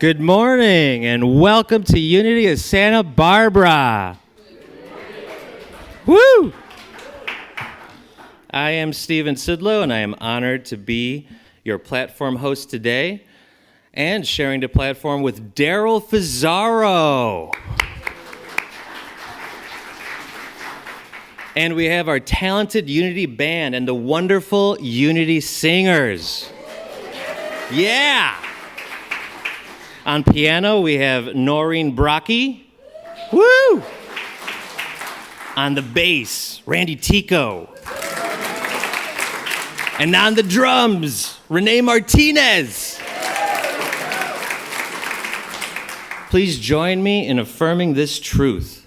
Good morning and welcome to Unity of Santa Barbara. Woo! I am Stephen Sidlow and I am honored to be your platform host today and sharing the platform with Daryl Fazaro. And we have our talented Unity band and the wonderful Unity singers. Yeah! On piano, we have Noreen Brocky. Woo! On the bass, Randy Tico. And on the drums, Renee Martinez. Please join me in affirming this truth.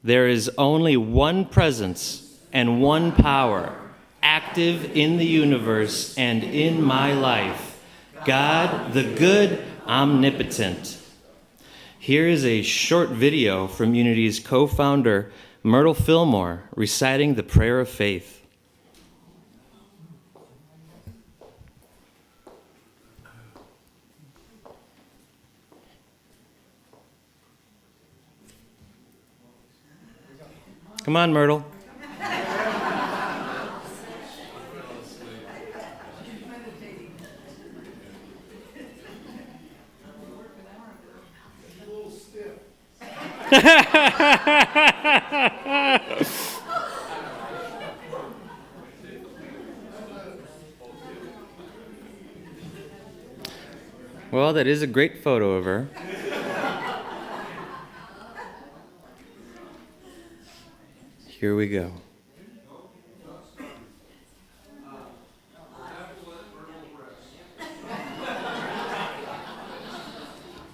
There is only one presence and one power active in the universe and in my life. God, the good, omnipotent. Here is a short video from Unity's co-founder, Myrtle Fillmore, reciting the prayer of faith. Come on, Myrtle. Well, that is a great photo of her. Here we go.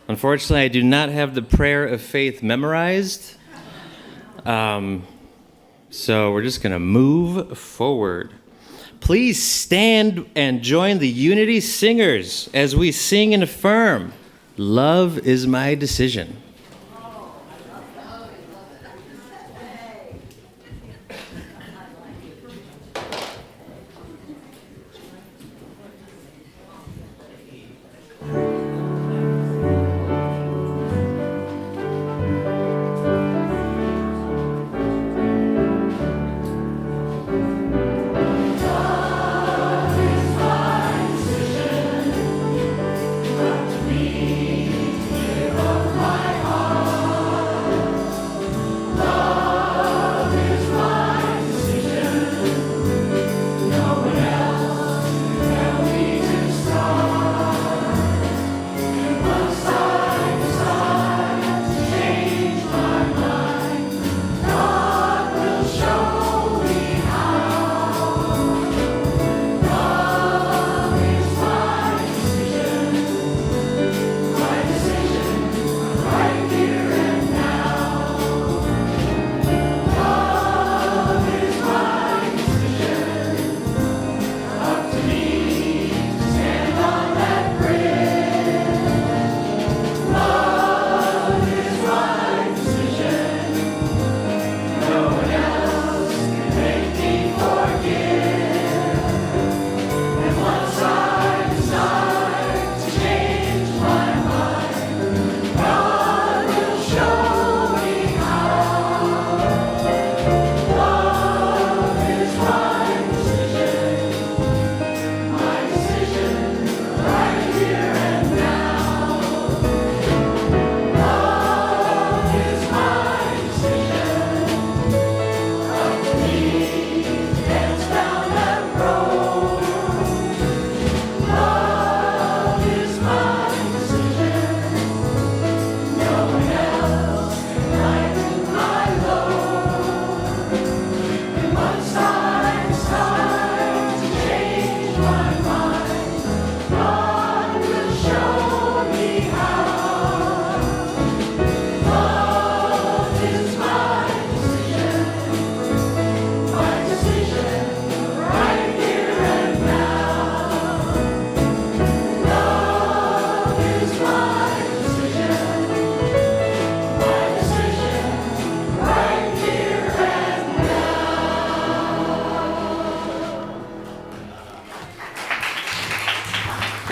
Unfortunately, I do not have the prayer of faith memorized. So we're just going to move forward. Please stand and join the Unity singers as we sing and affirm, "Love is my decision." My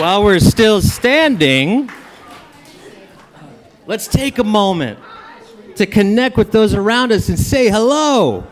While we're still standing, let's take a moment to connect with those around us and say hello.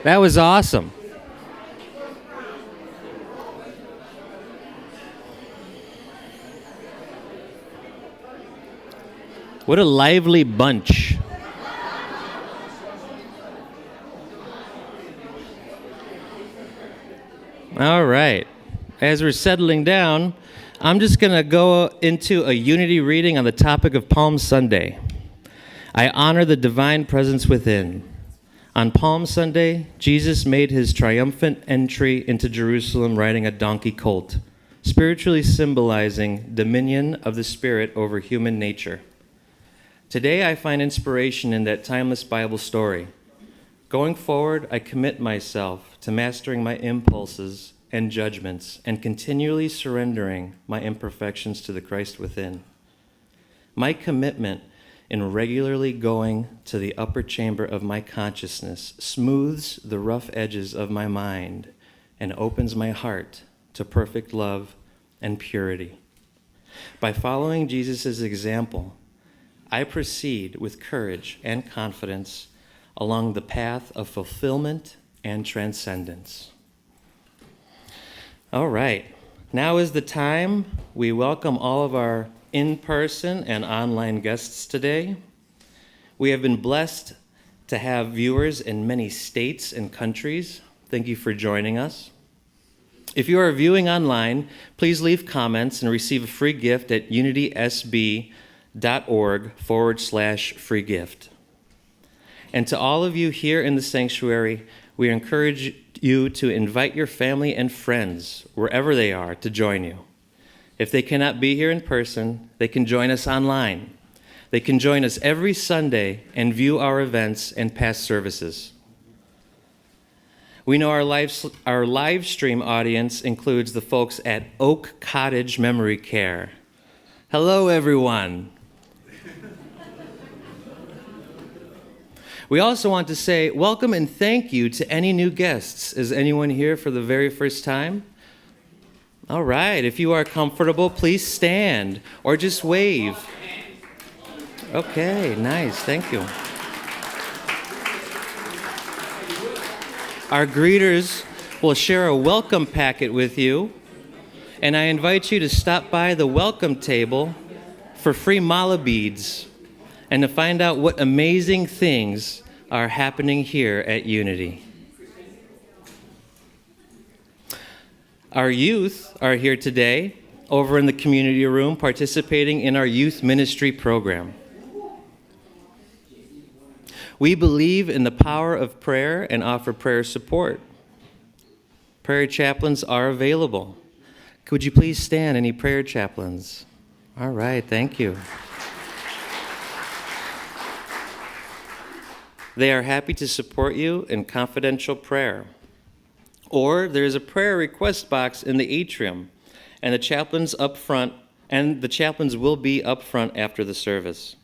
That was awesome. What a lively bunch. All right. As we're settling down, I'm just going to go into a unity reading on the topic of Palm Sunday. I honor the divine presence within. On Palm Sunday, Jesus made his triumphant entry into Jerusalem riding a donkey colt, spiritually symbolizing dominion of the Spirit over human nature. Today, I find inspiration in that timeless Bible story. Going forward, I commit myself to mastering my impulses and judgments and continually surrendering my imperfections to the Christ within. My commitment in regularly going to the upper chamber of my consciousness smooths the rough edges of my mind and opens my heart to perfect love and purity. By following Jesus' example, I proceed with courage and confidence along the path of fulfillment and transcendence. All right, now is the time we welcome all of our in-person and online guests today. We have been blessed to have viewers in many states and countries. Thank you for joining us. If you are viewing online, please leave comments and receive a free gift at unitysb.org/free gift. And to all of you here in the sanctuary, we encourage you to invite your family and friends, wherever they are, to join you. If they cannot be here in person, they can join us online. They can join us every Sunday and view our events and past services. We know our live stream audience includes the folks at Oak Cottage Memory Care. Hello, everyone. We also want to say welcome and thank you to any new guests. Is anyone here for the very first time? All right, if you are comfortable, please stand or just wave. Okay, nice, thank you. Our greeters will share a welcome packet with you, and I invite you to stop by the welcome table for free mala beads and to find out what amazing things are happening here at Unity. Our youth are here today over in the community room participating in our youth ministry program. We believe in the power of prayer and offer prayer support. Prayer chaplains are available. Could you please stand, any prayer chaplains? All right, thank you. They are happy to support you in confidential prayer. Or there's a prayer request box in the atrium, and the chaplains up front, and the chaplains will be up front after the service.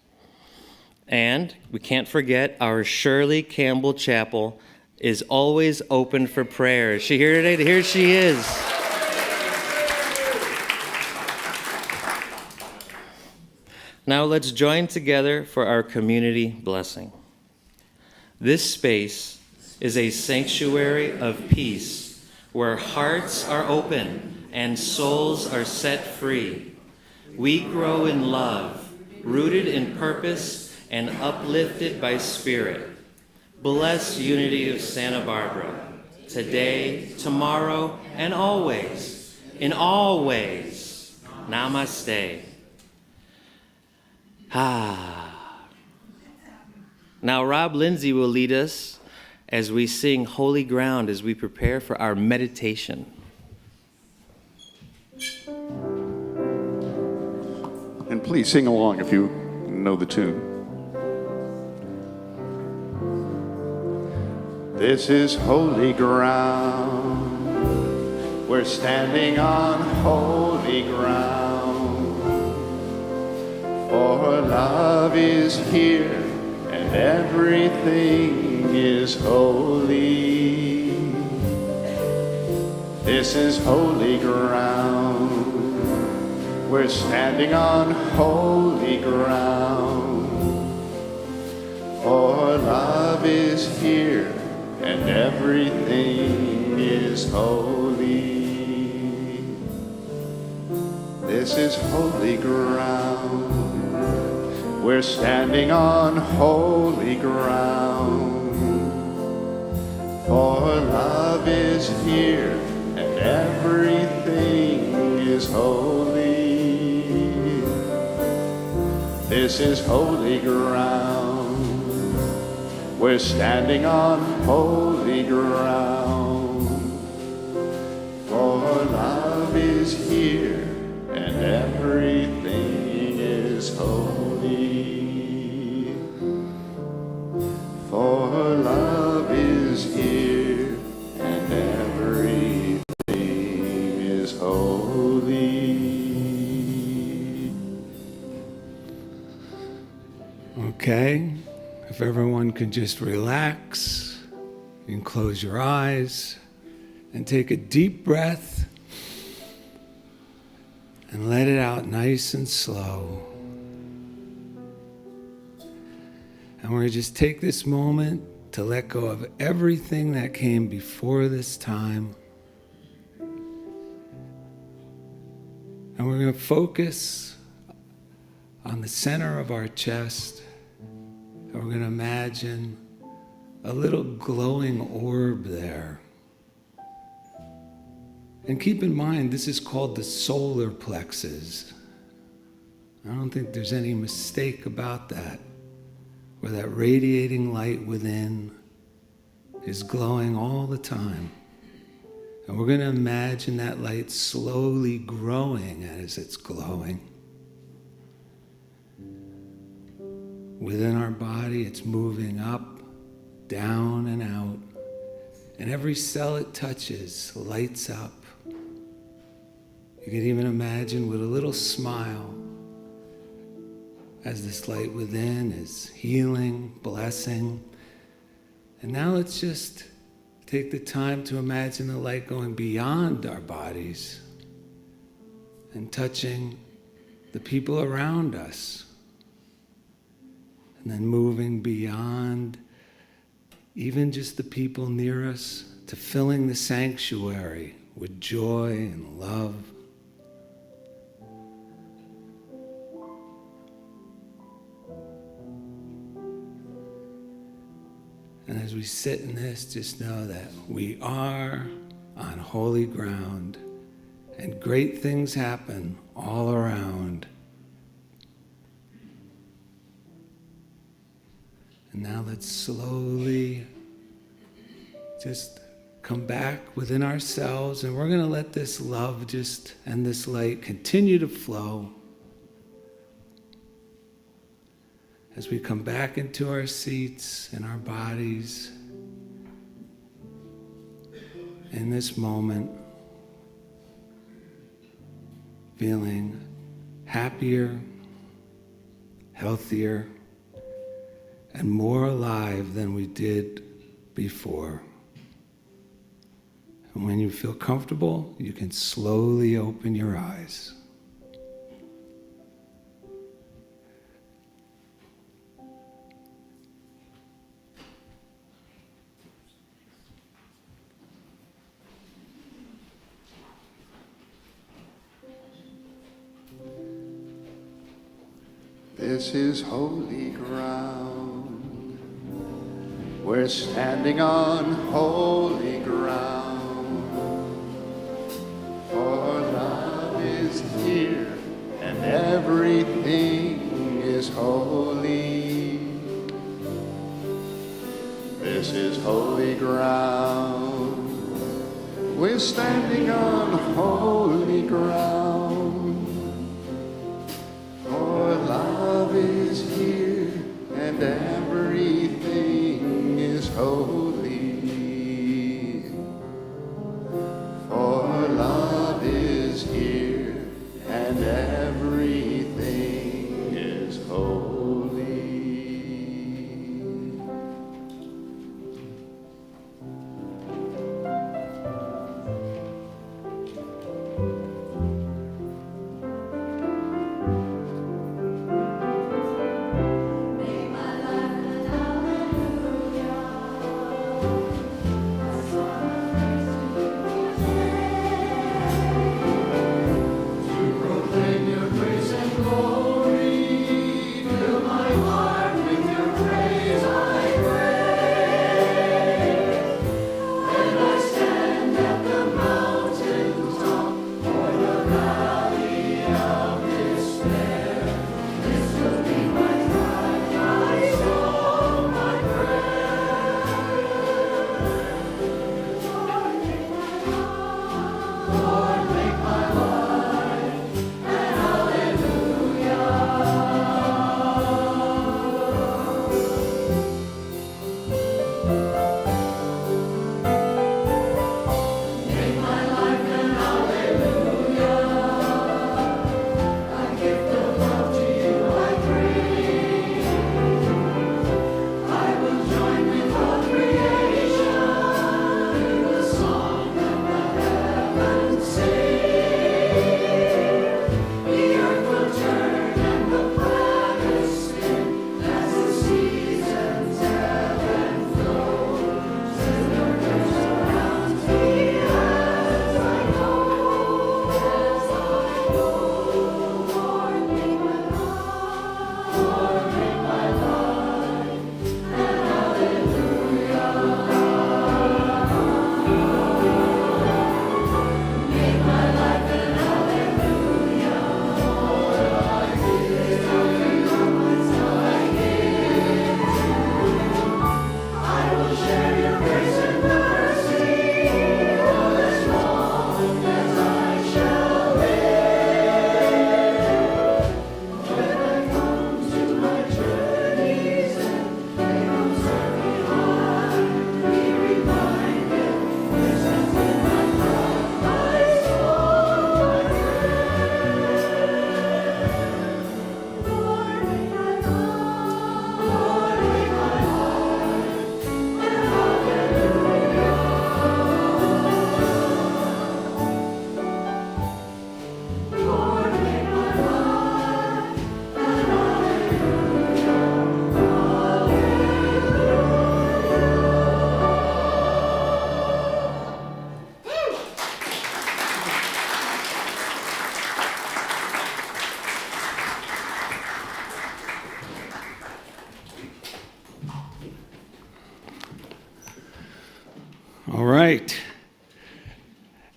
And we can't forget our Shirley Campbell Chapel is always open for prayer. Is she here today? Here she is. Now let's join together for our community blessing. This space is a sanctuary of peace where hearts are open and souls are set free. We grow in love, rooted in purpose and uplifted by spirit. Bless Unity of Santa Barbara, today, tomorrow, and always. In all ways. Namaste. Now Rob Lindsay will lead us as we sing Holy Ground as we prepare for our meditation. And please sing along if you know the tune. This is holy ground. We're standing on holy ground. For love is here and everything is holy. This is holy ground. We're standing on holy ground. For love is here and everything is holy. This is holy ground. We're standing on holy ground. For love is here and everything is holy. This is holy ground. We're standing on holy ground. For love is here and everything is holy. For love is here and everything is holy. Okay. If everyone could just relax, you can close your eyes and take a deep breath and let it out nice and slow. And we're going to just take this moment to let go of everything that came before this time. And we're going to focus on the center of our chest. And we're going to imagine a little glowing orb there. And keep in mind, this is called the solar plexus. I don't think there's any mistake about that, where that radiating light within is glowing all the time. And we're going to imagine that light slowly growing as it's glowing. Within our body, it's moving up, down, and out. And every cell it touches lights up. You can even imagine with a little smile as this light within is healing, blessing, And now let's just take the time to imagine the light going beyond our bodies and touching the people around us. And then moving beyond even just the people near us to filling the sanctuary with joy and love. And as we sit in this, just know that we are on holy ground and great things happen all around. And now let's slowly just come back within ourselves, and we're going to let this love just and this light continue to flow as we come back into our seats and our bodies in this moment, feeling happier, healthier, and more alive than we did before. And when you feel comfortable, you can slowly open your eyes. This is holy ground. We're standing on holy ground. For love is here and everything is holy. This is holy ground. We're standing on holy ground. For love is here and everything is holy. For love is here and everything is holy.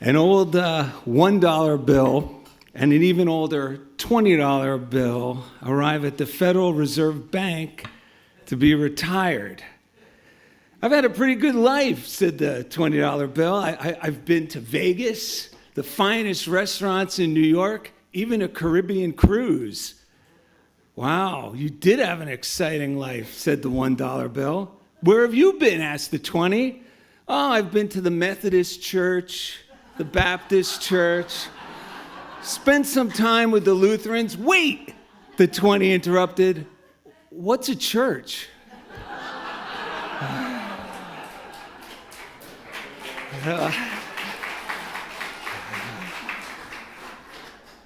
An old $1 bill and an even older $20 bill arrive at the Federal Reserve Bank to be retired. I've had a pretty good life, said the $20 bill. I've been to Vegas, the finest restaurants in New York, even a Caribbean cruise. Wow, you did have an exciting life, said the $1 bill. Where have you been, asked the 20. Oh, I've been to the Methodist Church, the Baptist Church, spent some time with the Lutherans. Wait, the 20 interrupted. What's a church?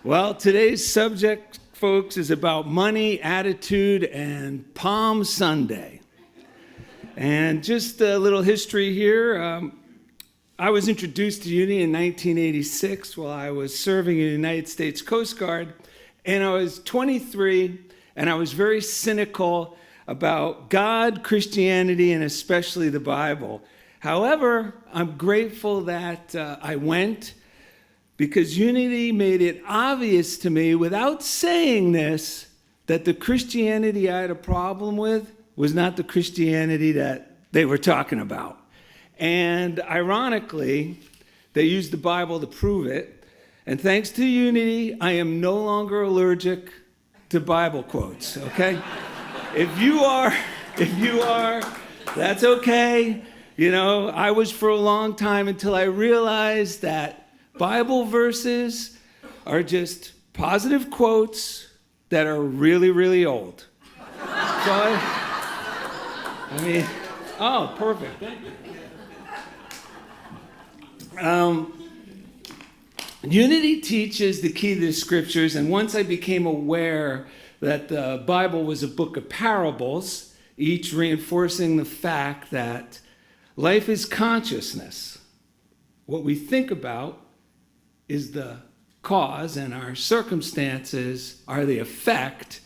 Well, today's subject, folks, is about money, attitude, and Palm Sunday. And just a little history here. I was introduced to Unity in 1986 while I was serving in the United States Coast Guard. And I was 23, and I was very cynical about God, Christianity, and especially the Bible. However, I'm grateful that I went, because Unity made it obvious to me, without saying this, that the Christianity I had a problem with was not the Christianity that they were talking about. And ironically, they used the Bible to prove it. And thanks to Unity, I am no longer allergic to Bible quotes, okay? If you are, that's okay. You know, I was for a long time until I realized that Bible verses are just positive quotes that are really, really old. So I mean, oh, perfect. Thank you. Unity teaches the key to the scriptures, and once I became aware that the Bible was a book of parables, each reinforcing the fact that life is consciousness. What we think about is the cause, and our circumstances are the effect.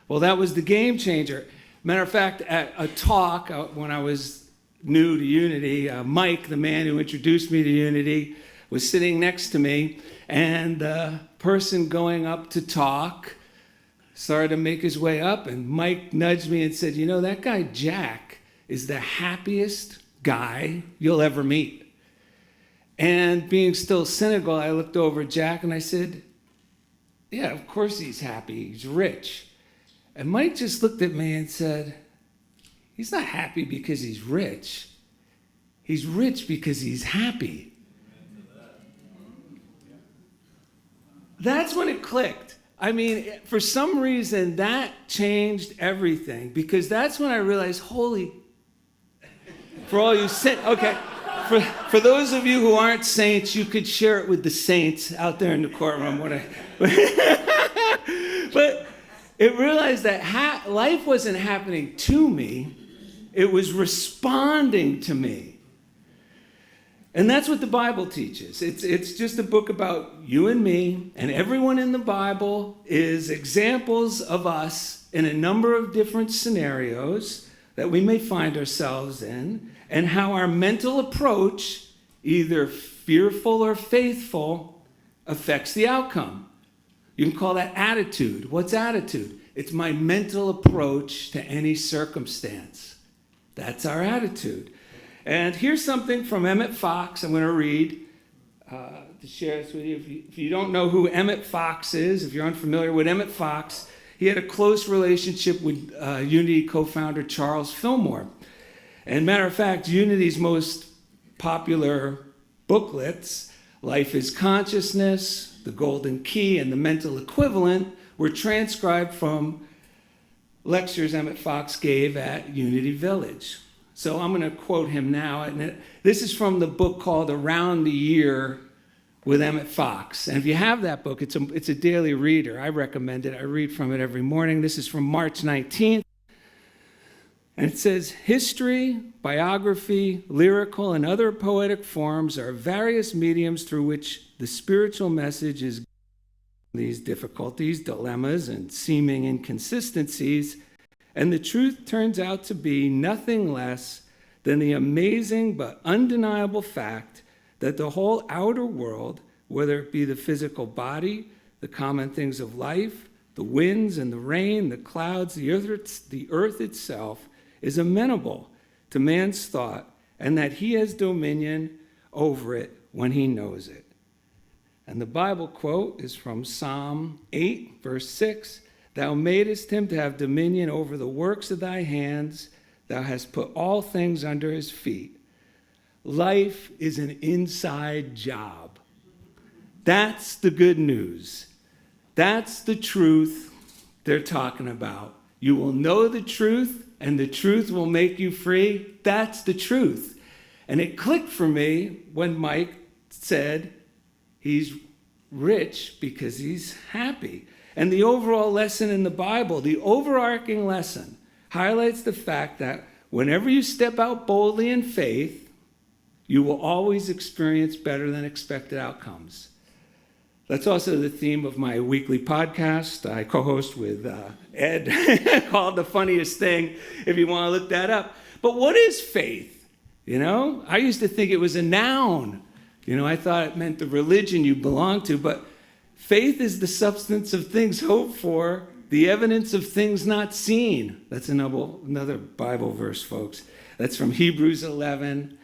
Well, that was the game changer. Matter of fact, at a talk when I was new to Unity, Mike, the man who introduced me to Unity, was sitting next to me, and the person going up to talk started to make his way up, and Mike nudged me and said, you know, that guy Jack is the happiest guy you'll ever meet. And being still cynical, I looked over at Jack and I said, yeah, of course he's happy, he's rich. And Mike just looked at me and said, he's not happy because he's rich. He's rich because he's happy. That's when it clicked. I mean, for some reason, that changed everything, because that's when I realized, for all you okay, for those of you who aren't saints, you could share it with the saints out there in the courtroom. But it realized that life wasn't happening to me, it was responding to me. And that's what the Bible teaches. It's just a book about you and me, and everyone in the Bible is examples of us in a number of different scenarios that we may find ourselves in, and how our mental approach, either fearful or faithful, affects the outcome. You can call that attitude. What's attitude? It's my mental approach to any circumstance. That's our attitude. And here's something from Emmett Fox I'm going to read to share this with you. If you don't know who Emmett Fox is, if you're unfamiliar with Emmett Fox, he had a close relationship with Unity co-founder Charles Fillmore. And matter of fact, Unity's most popular booklets, Life is Consciousness, The Golden Key, and The Mental Equivalent, were transcribed from lectures Emmett Fox gave at Unity Village. So I'm going to quote him now. And this is from the book called Around the Year with Emmett Fox. And if you have that book, it's a daily reader. I recommend it. I read from it every morning. This is from March 19th. And it says, history, biography, lyrical, and other poetic forms are various mediums through which the spiritual message is these difficulties, dilemmas, and seeming inconsistencies. And the truth turns out to be nothing less than the amazing but undeniable fact that the whole outer world, whether it be the physical body, the common things of life, the winds and the rain, the clouds, the earth itself, is amenable to man's thought, and that he has dominion over it when he knows it. And the Bible quote is from Psalm 8, verse 6. Thou madest him to have dominion over the works of thy hands. Thou hast put all things under his feet. Life is an inside job. That's the good news. That's the truth they're talking about. You will know the truth, and the truth will make you free. That's the truth. And it clicked for me when Mike said he's rich because he's happy. And the overall lesson in the Bible, the overarching lesson, highlights the fact that whenever you step out boldly in faith, you will always experience better than expected outcomes. That's also the theme of my weekly podcast I co-host with Ed called The Funniest Thing, if you want to look that up. But what is faith? I used to think it was a noun. I thought it meant the religion you belong to, but faith is the substance of things hoped for, the evidence of things not seen. That's another Bible verse, folks. That's from Hebrews 11,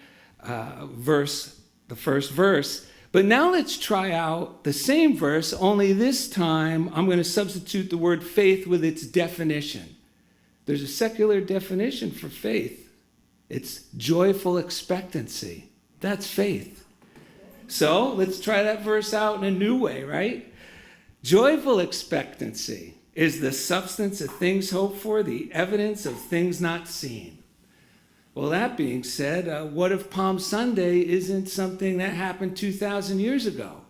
the first verse. But now let's try out the same verse, only this time I'm going to substitute the word faith with its definition. There's a secular definition for faith. It's joyful expectancy. That's faith. So let's try that verse out in a new way, right? Joyful expectancy is the substance of things hoped for, the evidence of things not seen. Well, that being said, what if Palm Sunday isn't something that happened 2,000 years ago?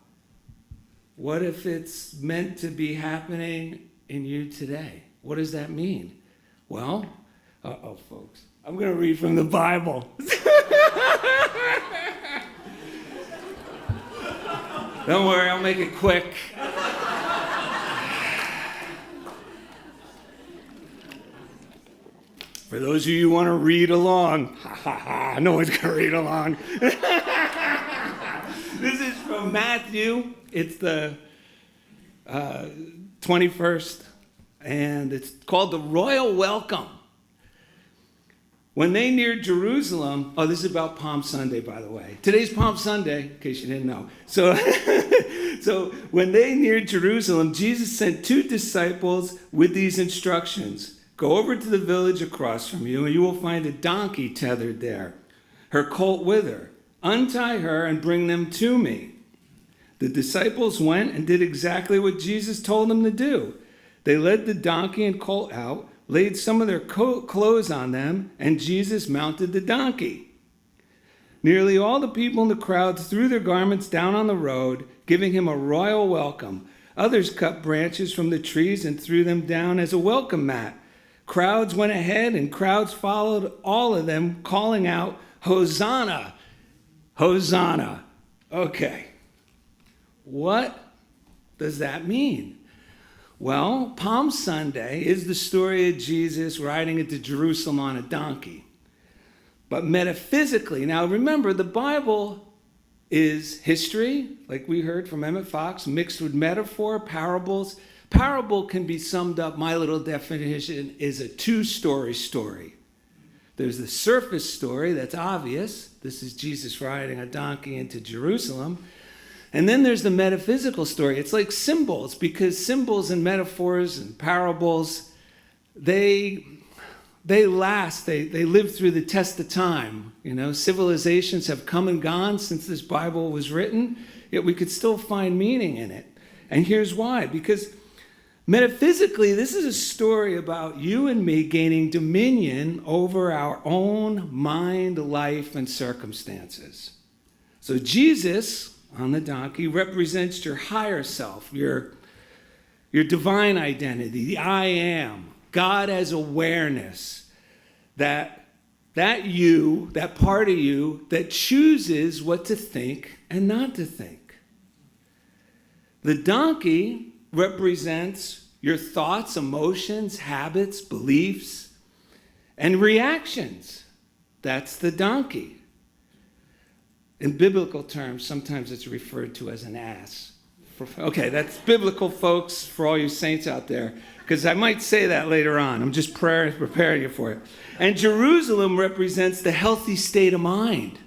What if it's meant to be happening in you today? What does that mean? Well, folks, I'm going to read from the Bible. Don't worry, I'll make it quick. For those of you who want to read along, no one's going to read along. This is from Matthew. It's the 21st, and it's called the Royal Welcome. When they neared Jerusalem, this is about Palm Sunday, by the way. Today's Palm Sunday, in case you didn't know. So when they neared Jerusalem, Jesus sent 2 disciples with these instructions. Go over to the village across from you, and you will find a donkey tethered there, her colt with her. Untie her and bring them to me. The disciples went and did exactly what Jesus told them to do. They led the donkey and colt out, laid some of their clothes on them, and Jesus mounted the donkey. Nearly all the people in the crowd threw their garments down on the road, giving him a royal welcome. Others cut branches from the trees and threw them down as a welcome mat. Crowds went ahead and crowds followed, all of them calling out, Hosanna, Hosanna. Okay, what does that mean? Well, Palm Sunday is the story of Jesus riding into Jerusalem on a donkey. But metaphysically, now remember, the Bible is history, like we heard from Emmett Fox, mixed with metaphor, parables. Parable can be summed up, my little definition is a 2-story story. There's the surface story that's obvious. This is Jesus riding a donkey into Jerusalem. And then there's the metaphysical story. It's like symbols, because symbols and metaphors and parables, they last. They live through the test of time. Civilizations have come and gone since this Bible was written, yet we could still find meaning in it. And here's why. Because metaphysically, this is a story about you and me gaining dominion over our own mind, life, and circumstances. So Jesus on the donkey represents your higher self, your divine identity, the I am. God as awareness, that you, that part of you that chooses what to think and not to think. The donkey represents your thoughts, emotions, habits, beliefs, and reactions. That's the donkey. In biblical terms, sometimes it's referred to as an ass. Okay, that's biblical, folks, for all you saints out there, because I might say that later on. I'm just preparing you for it. And Jerusalem represents the healthy state of mind,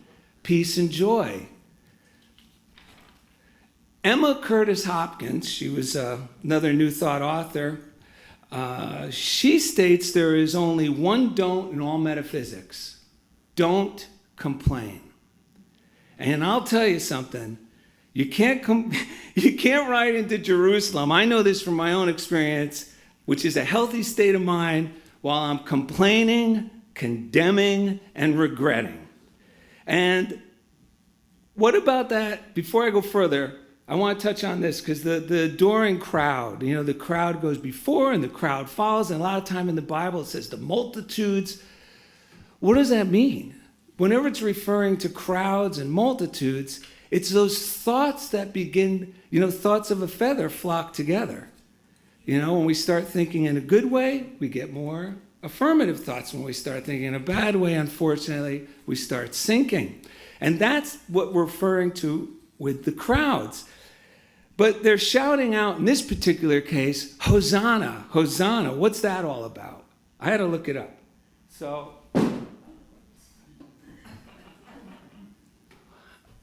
peace and joy. Emma Curtis Hopkins, she was another New Thought author, she states there is only one don't in all metaphysics. Don't complain. And I'll tell you something. You can't ride into Jerusalem. I know this from my own experience, which is a healthy state of mind, while I'm complaining, condemning, and regretting. And what about that? Before I go further, I want to touch on this because the adoring crowd, the crowd goes before and the crowd follows. And a lot of time in the Bible it says the multitudes. What does that mean? Whenever it's referring to crowds and multitudes, it's those thoughts that begin, thoughts of a feather flock together. When we start thinking in a good way, we get more affirmative thoughts. When we start thinking in a bad way, unfortunately, we start sinking. And that's what we're referring to with the crowds. But they're shouting out, in this particular case, Hosanna, Hosanna. What's that all about? I had to look it up.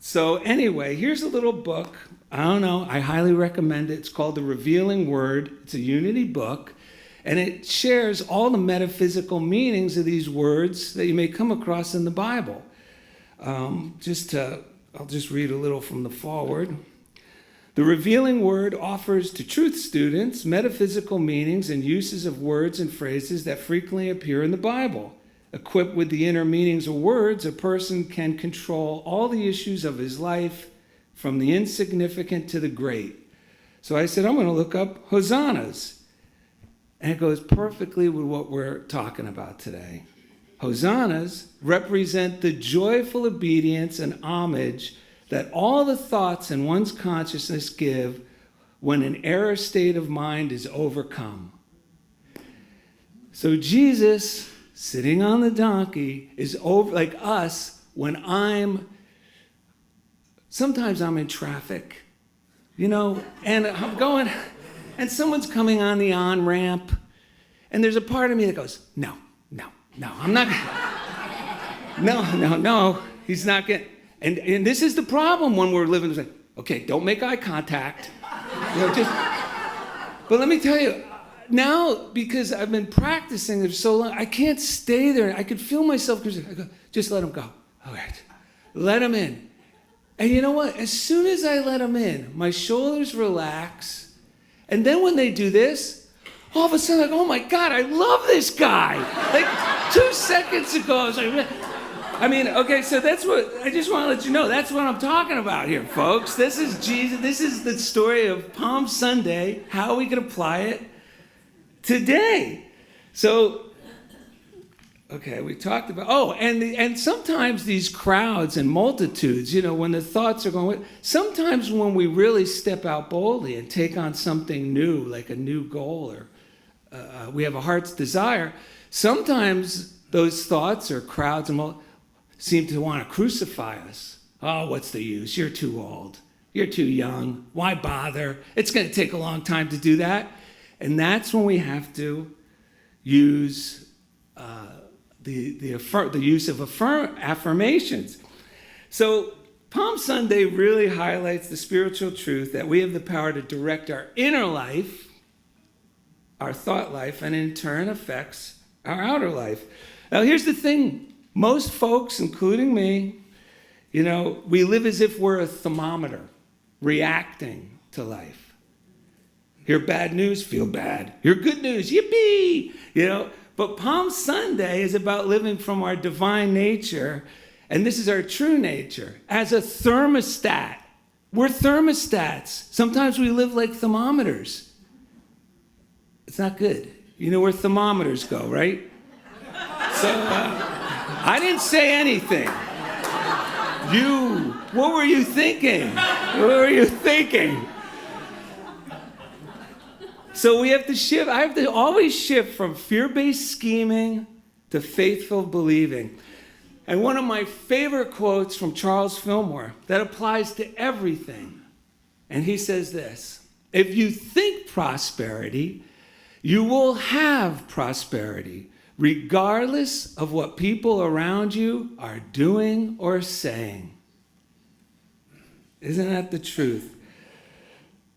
So anyway, here's a little book. I don't know. I highly recommend it. It's called The Revealing Word. It's a Unity book. And it shares all the metaphysical meanings of these words that you may come across in the Bible. I'll just read a little from the foreword. The Revealing Word offers to truth students metaphysical meanings and uses of words and phrases that frequently appear in the Bible. Equipped with the inner meanings of words, a person can control all the issues of his life, from the insignificant to the great. So I said, I'm going to look up hosannas. And it goes perfectly with what we're talking about today. Hosannas represent the joyful obedience and homage that all the thoughts in one's consciousness give when an error state of mind is overcome. So Jesus, sitting on the donkey, is over like us when sometimes I'm in traffic, and I'm going, and someone's coming on the on-ramp, and there's a part of me that goes, no, I'm not, no, he's not getting, and this is the problem when we're living, it's like, okay, don't make eye contact, but let me tell you, now, because I've been practicing it so long, I can't stay there. I could feel myself, I go, just let him go. All right, let him in. And you know what? As soon as I let him in, my shoulders relax. And then when they do this, all of a sudden, like, oh my God, I love this guy. Like 2 seconds ago, I was like, okay, so that's what, I just want to let you know, that's what I'm talking about here, folks. This is Jesus. This is the story of Palm Sunday, how we can apply it today. So, okay, we talked about, and sometimes these crowds and multitudes, when the thoughts are going, sometimes when we really step out boldly and take on something new, like a new goal, or we have a heart's desire, sometimes those thoughts or crowds seem to want to crucify us. Oh, what's the use? You're too old. You're too young. Why bother? It's going to take a long time to do that. And that's when we have to use the use of affirmations. So Palm Sunday really highlights the spiritual truth that we have the power to direct our inner life, our thought life, and in turn affects our outer life. Now here's the thing. Most folks, including me, we live as if we're a thermometer reacting to life. Hear bad news, feel bad. Hear good news, yippee! But Palm Sunday is about living from our divine nature, and this is our true nature, as a thermostat. We're thermostats. Sometimes we live like thermometers. It's not good. You know where thermometers go, right? So, I didn't say anything. What were you thinking? What were you thinking? So we have to shift. I have to always shift from fear-based scheming to faithful believing. And one of my favorite quotes from Charles Fillmore that applies to everything. And he says this: if you think prosperity, you will have prosperity, regardless of what people around you are doing or saying. Isn't that the truth?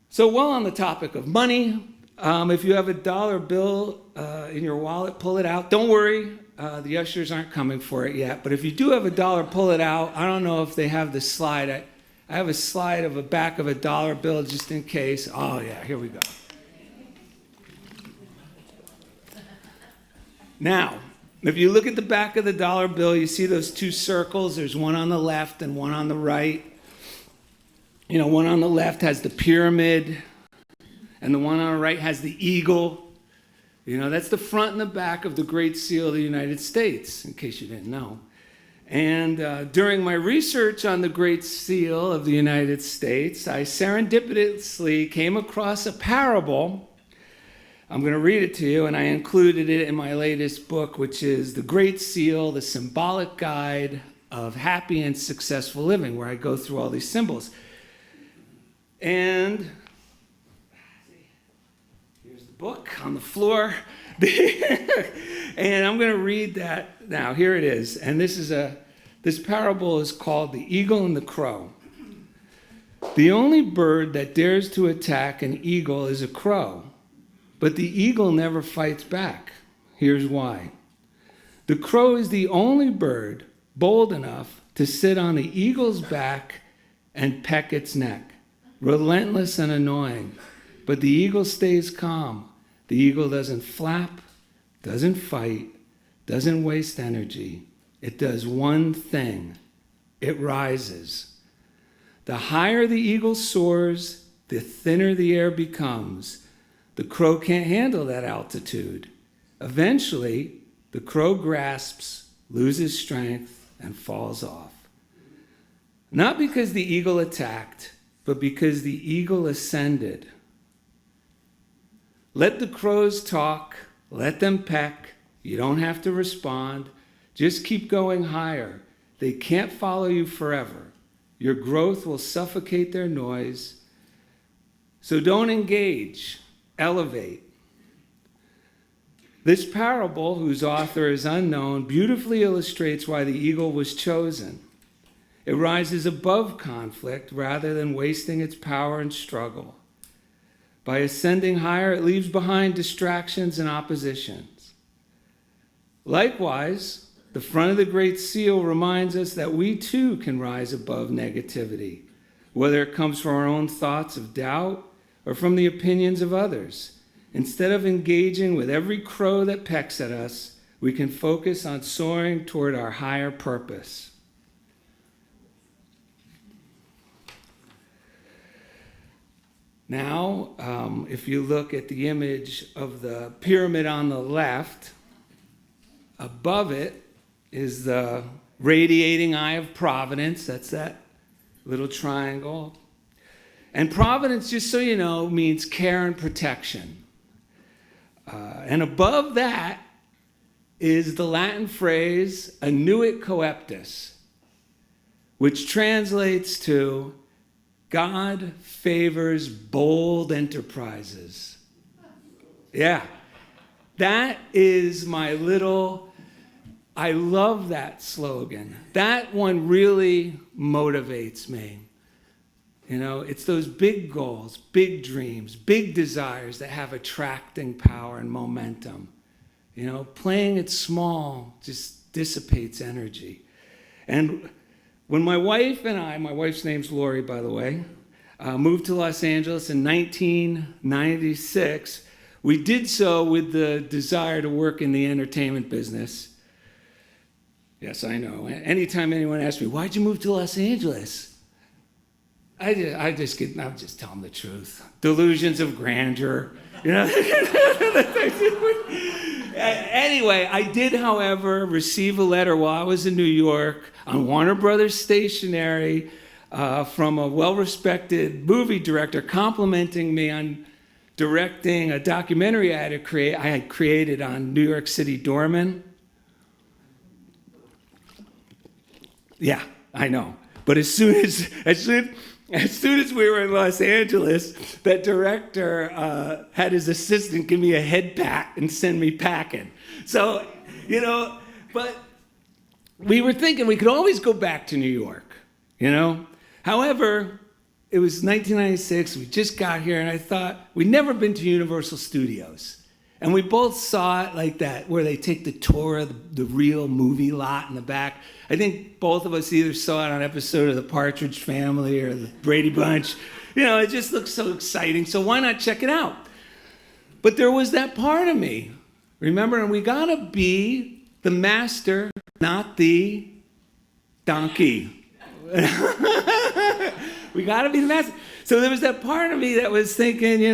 So while on the topic of money, if you have a dollar bill in your wallet, pull it out. Don't worry, the ushers aren't coming for it yet. But if you do have a dollar, pull it out. I don't know if they have the slide. I have a slide of the back of a dollar bill just in case. Oh yeah, here we go. Now, if you look at the back of the dollar bill, you see those two circles. There's one on the left and one on the right. You know, one on the left has the pyramid, and the one on the right has the eagle. You know, that's the front and the back of the Great Seal of the United States, in case you didn't know. And during my research on the Great Seal of the United States, I serendipitously came across a parable. I'm going to read it to you, and I included it in my latest book, which is The Great Seal, the Symbolic Guide of Happy and Successful Living, where I go through all these symbols. And here's the book on the floor. And I'm going to read that now. Here it is. And this parable is called The Eagle and the Crow. The only bird that dares to attack an eagle is a crow. But the eagle never fights back. Here's why. The crow is the only bird bold enough to sit on the eagle's back and peck its neck. Relentless and annoying. But the eagle stays calm. The eagle doesn't flap, doesn't fight, doesn't waste energy. It does one thing. It rises. The higher the eagle soars, the thinner the air becomes. The crow can't handle that altitude. Eventually, the crow grasps, loses strength, and falls off. Not because the eagle attacked, but because the eagle ascended. Let the crows talk, let them peck. You don't have to respond. Just keep going higher. They can't follow you forever. Your growth will suffocate their noise. So don't engage. Elevate. This parable, whose author is unknown, beautifully illustrates why the eagle was chosen. It rises above conflict rather than wasting its power and struggle. By ascending higher, it leaves behind distractions and oppositions. Likewise, the front of the Great Seal reminds us that we too can rise above negativity, whether it comes from our own thoughts of doubt or from the opinions of others. Instead of engaging with every crow that pecks at us, we can focus on soaring toward our higher purpose. Now, if you look at the image of the pyramid on the left, above it is the radiating eye of providence. That's that little triangle. And providence, just so you know, means care and protection. And above that is the Latin phrase annuit coeptis, which translates to God favors bold enterprises. Yeah, that is my little, I love that slogan. That one really motivates me. You know, it's those big goals, big dreams, big desires that have attracting power and momentum. You know, playing it small just dissipates energy. And when my wife and I, my wife's name's Lori, by the way, moved to Los Angeles in 1996, we did so with the desire to work in the entertainment business. Yes, I know. Anytime anyone asks me, why'd you move to Los Angeles? I'll just tell them the truth. Delusions of grandeur. You know? Anyway, I did, however, receive a letter while I was in New York on Warner Brothers stationery from a well-respected movie director complimenting me on directing a documentary I had created on New York City doormen. Yeah, I know. But as soon as we were in Los Angeles, that director had his assistant give me a head pat and send me packing. So, but we were thinking we could always go back to New York, However, it was 1996, we just got here, and I thought, we'd never been to Universal Studios. And we both saw it like that, where they take the tour of the real movie lot in the back. I think both of us either saw it on an episode of The Partridge Family or The Brady Bunch. It just looks so exciting, so why not check it out? But there was that part of me, remember, and we gotta be the master, not the donkey. We gotta be the master. So there was that part of me that was thinking,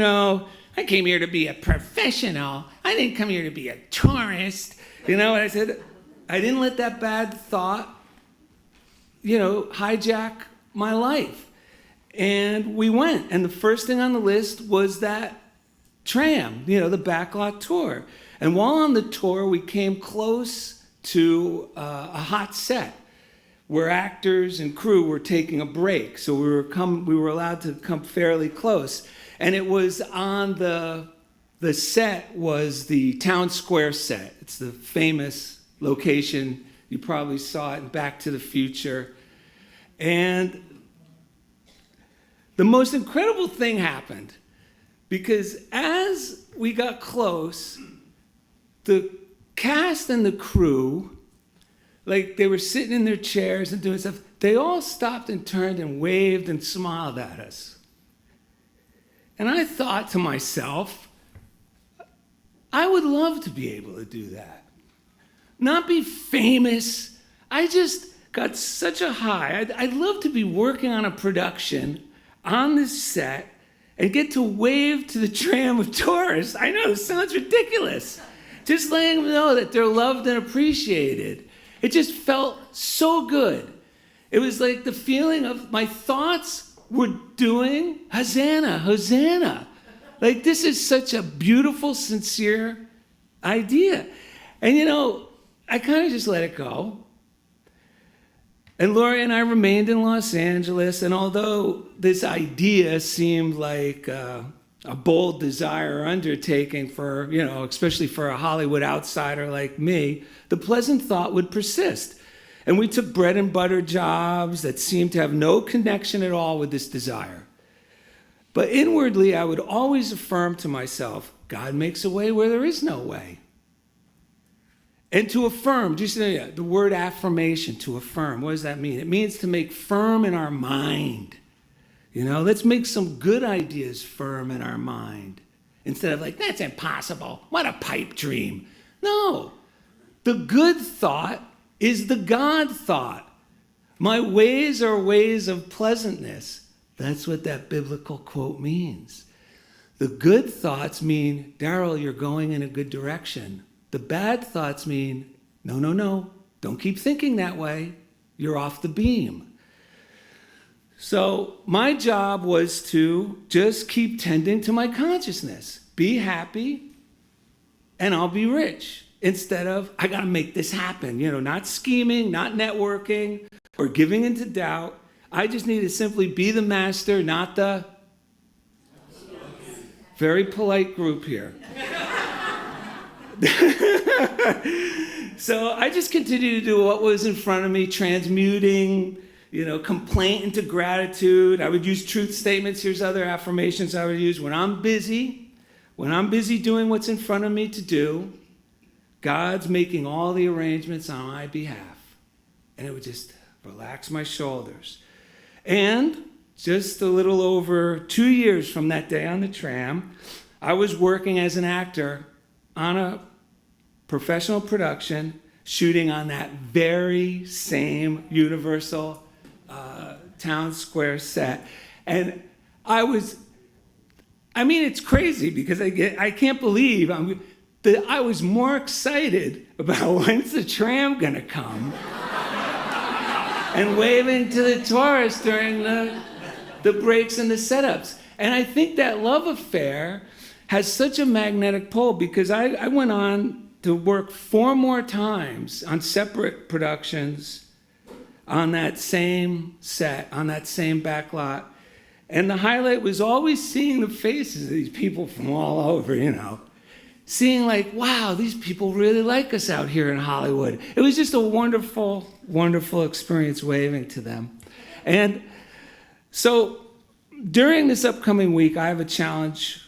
I came here to be a professional. I didn't come here to be a tourist. And I said, I didn't let that bad thought, hijack my life. And we went. And the first thing on the list was that tram, the backlot tour. And while on the tour, we came close to a hot set where actors and crew were taking a break. So we were allowed to come fairly close. And it was on the set was the Town Square set. It's the famous location. You probably saw it in Back to the Future. And the most incredible thing happened because as we got close, the cast and the crew, like they were sitting in their chairs and doing stuff, they all stopped and turned and waved and smiled at us. And I thought to myself, I would love to be able to do that. Not be famous. I just got such a high. I'd love to be working on a production on this set and get to wave to the tram of tourists. I know, it sounds ridiculous. Just letting them know that they're loved and appreciated. It just felt so good. It was like the feeling of my thoughts were doing Hosanna, Hosanna. Like this is such a beautiful, sincere idea. And I kind of just let it go. And Lori and I remained in Los Angeles, and although this idea seemed like a bold desire or undertaking for, especially for a Hollywood outsider like me, the pleasant thought would persist. And we took bread and butter jobs that seemed to have no connection at all with this desire. But inwardly, I would always affirm to myself, God makes a way where there is no way. And to affirm, just the word affirmation, to affirm, what does that mean? It means to make firm in our mind. Let's make some good ideas firm in our mind. Instead of like, that's impossible. What a pipe dream. No, the good thought is the God thought. My ways are ways of pleasantness. That's what that biblical quote means. The good thoughts mean, Daryl, you're going in a good direction. The bad thoughts mean, no, don't keep thinking that way. You're off the beam. So my job was to just keep tending to my consciousness. Be happy, and I'll be rich. Instead of, I got to make this happen, not scheming, not networking, or giving into doubt. I just need to simply be the master, not the very polite group here. So I just continued to do what was in front of me, transmuting, complaint into gratitude. I would use truth statements. Here's other affirmations I would use. When I'm busy doing what's in front of me to do, God's making all the arrangements on my behalf. And it would just relax my shoulders. And just a little over 2 years from that day on the tram, I was working as an actor on a professional production, shooting on that very same Universal Town Square set. And it's crazy because I can't believe that I was more excited about when's the tram gonna come and waving to the tourists during the breaks and the setups. And I think that love affair has such a magnetic pull because I went on to work 4 more times on separate productions on that same set, on that same back lot. And the highlight was always seeing the faces of these people from all over, seeing like, wow, these people really like us out here in Hollywood. It was just a wonderful, wonderful experience waving to them. And so during this upcoming week, I have a challenge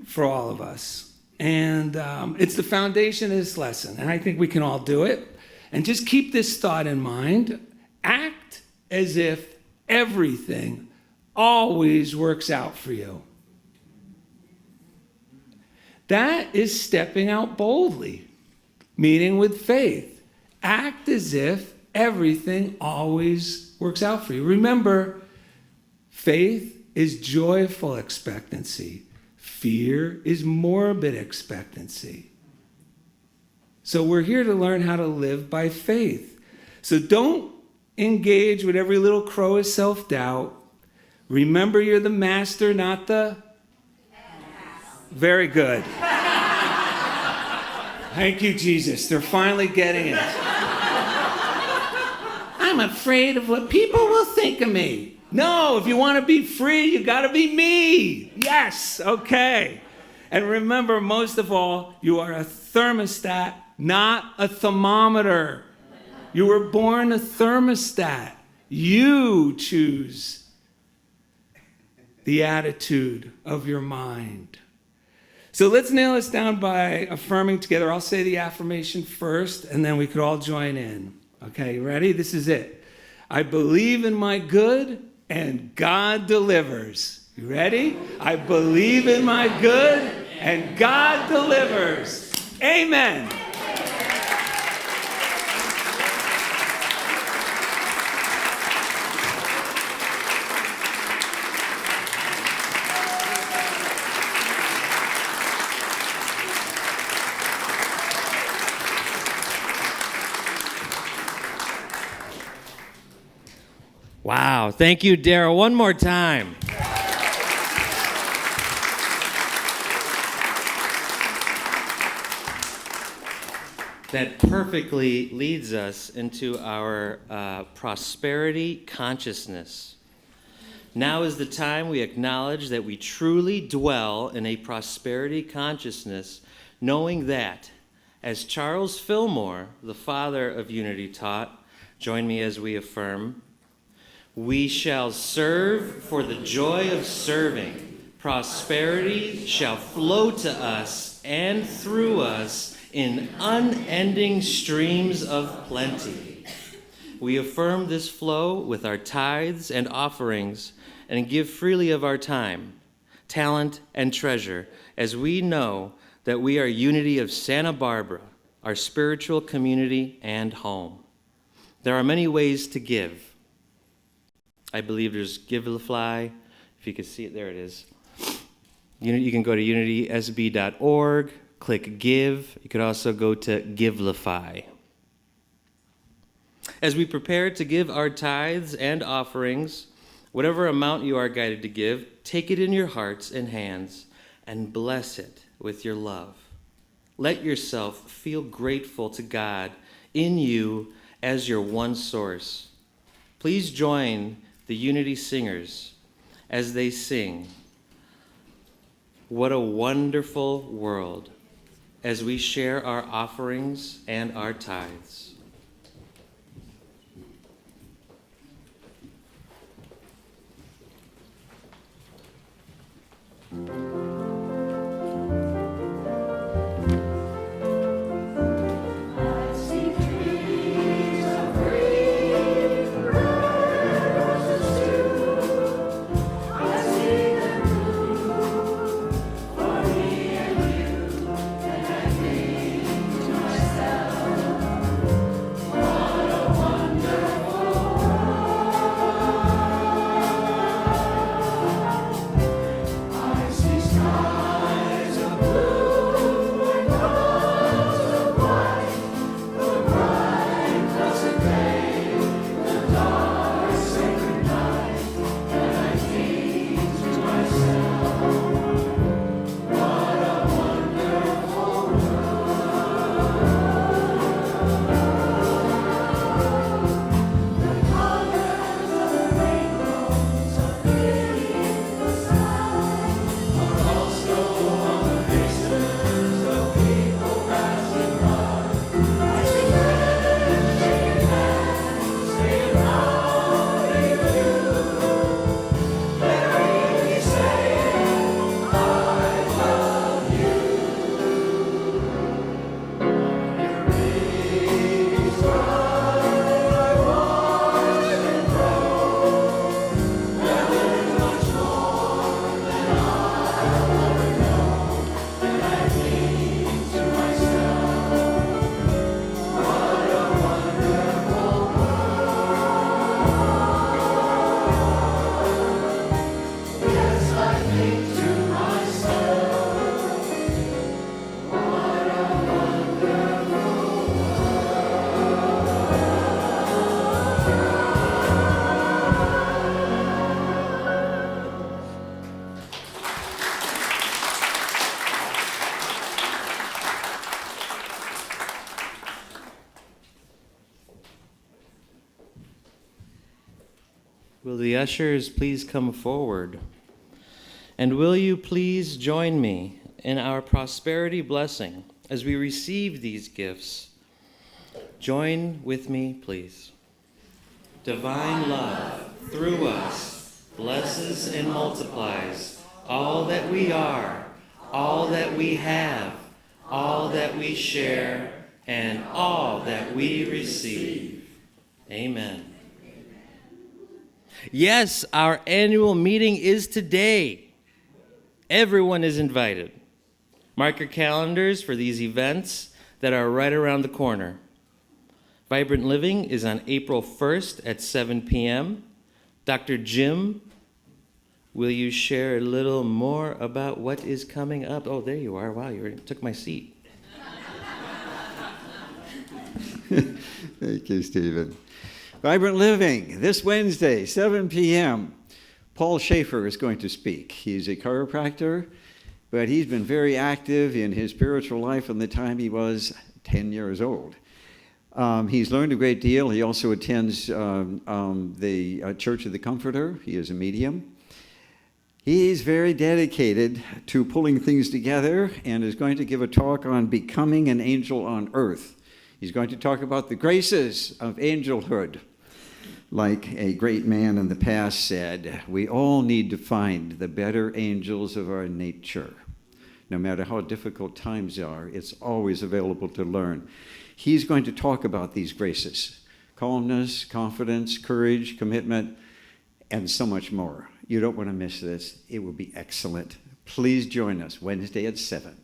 for all of us. And it's the foundation of this lesson. And I think we can all do it. And just keep this thought in mind. Act as if everything always works out for you. That is stepping out boldly, meeting with faith. Act as if everything always works out for you. Remember, faith is joyful expectancy. Fear is morbid expectancy. So we're here to learn how to live by faith. So don't engage with every little crow of self-doubt. Remember, you're the master, not the... Very good. Thank you, Jesus. They're finally getting it. I'm afraid of what people will think of me. No, if you want to be free, you got to be me. Yes, okay. And remember, most of all, you are a thermostat, not a thermometer. You were born a thermostat. You choose the attitude of your mind. So let's nail this down by affirming together. I'll say the affirmation first, and then we could all join in. Okay, you ready? This is it. I believe in my good, and God delivers. You ready? I believe in my good, and God delivers. Amen. Wow. Thank you, Daryl. One more time. That perfectly leads us into our prosperity consciousness. Now is the time we acknowledge that we truly dwell in a prosperity consciousness, knowing that, as Charles Fillmore, the father of unity, taught, join me as we affirm, we shall serve for the joy of serving. Prosperity shall flow to us and through us in unending streams of plenty. We affirm this flow with our tithes and offerings and give freely of our time, talent, and treasure, as we know that we are Unity of Santa Barbara, our spiritual community and home. There are many ways to give. I believe there's Givelify. If you can see it, there it is. You can go to unitysb.org, click Give. You could also go to Givelify. As we prepare to give our tithes and offerings, whatever amount you are guided to give, take it in your hearts and hands and bless it with your love. Let yourself feel grateful to God in you as your one source. Please join the Unity Singers as they sing, "What a Wonderful World," as we share our offerings and our tithes. Will the ushers please come forward? And will you please join me in our prosperity blessing as we receive these gifts? Join with me, please. Divine love through us blesses and multiplies all that we are, all that we have, all that we share, and all that we receive. Amen. Yes, our annual meeting is today. Everyone is invited. Mark your calendars for these events that are right around the corner. Vibrant Living is on April 1st at 7 p.m. Dr. Jim, will you share a little more about what is coming up? Oh, there you are. Wow, you took my seat. Thank you, Stephen. Vibrant Living, this Wednesday, 7 p.m. Paul Schaefer is going to speak. He's a chiropractor, but he's been very active in his spiritual life from the time he was 10 years old. He's learned a great deal. He also attends the Church of the Comforter. He is a medium. He's very dedicated to pulling things together and is going to give a talk on becoming an angel on earth. He's going to talk about the graces of angelhood. Like a great man in the past said, we all need to find the better angels of our nature. No matter how difficult times are, it's always available to learn. He's going to talk about these graces: calmness, confidence, courage, commitment, and so much more. You don't want to miss this. It will be excellent. Please join us Wednesday at 7.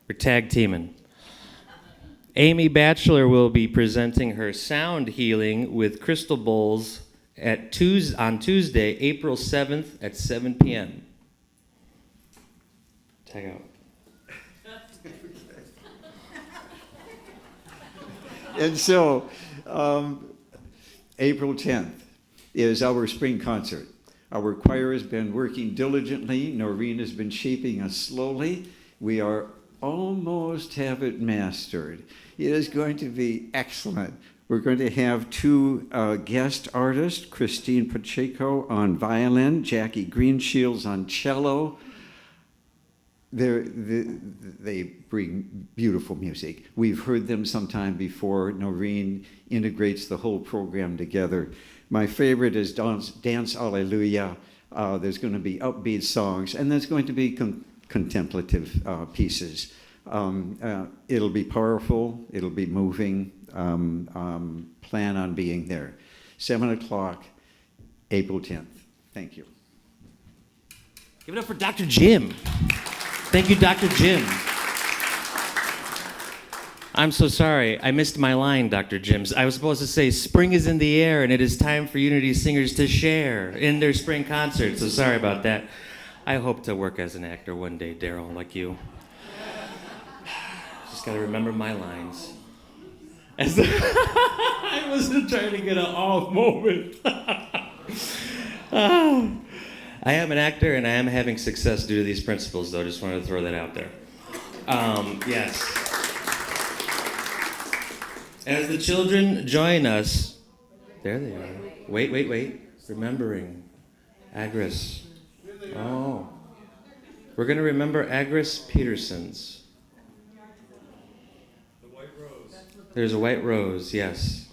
We're tag teaming. Amy Batchelor will be presenting her sound healing with crystal bowls on Tuesday, April 7th at 7 p.m. Tag out. And so, April 10th is our spring concert. Our choir has been working diligently. Noreen has been shaping us slowly. We are almost have it mastered. It is going to be excellent. We're going to have 2 guest artists, Christine Pacheco on violin, Jackie Greenshields on cello. They bring beautiful music. We've heard them sometime before. Noreen integrates the whole program together. My favorite is Dance Alleluia. There's going to be upbeat songs, and there's going to be contemplative pieces. It'll be powerful. It'll be moving. Plan on being there. 7 o'clock, April 10th. Thank you. Give it up for Dr. Jim. Thank you, Dr. Jim. I'm so sorry. I missed my line, Dr. Jim. I was supposed to say, spring is in the air and it is time for Unity singers to share in their spring concert. So sorry about that. I hope to work as an actor one day, Daryl, like you. Just got to remember my lines. I wasn't trying to get an off moment. I am an actor, and I am having success due to these principles, though. Just wanted to throw that out there. Yes. As the children join us, there they are. Wait. Remembering Agris. Oh. We're going to remember Agris Petersons. The white rose. There's a white rose, yes.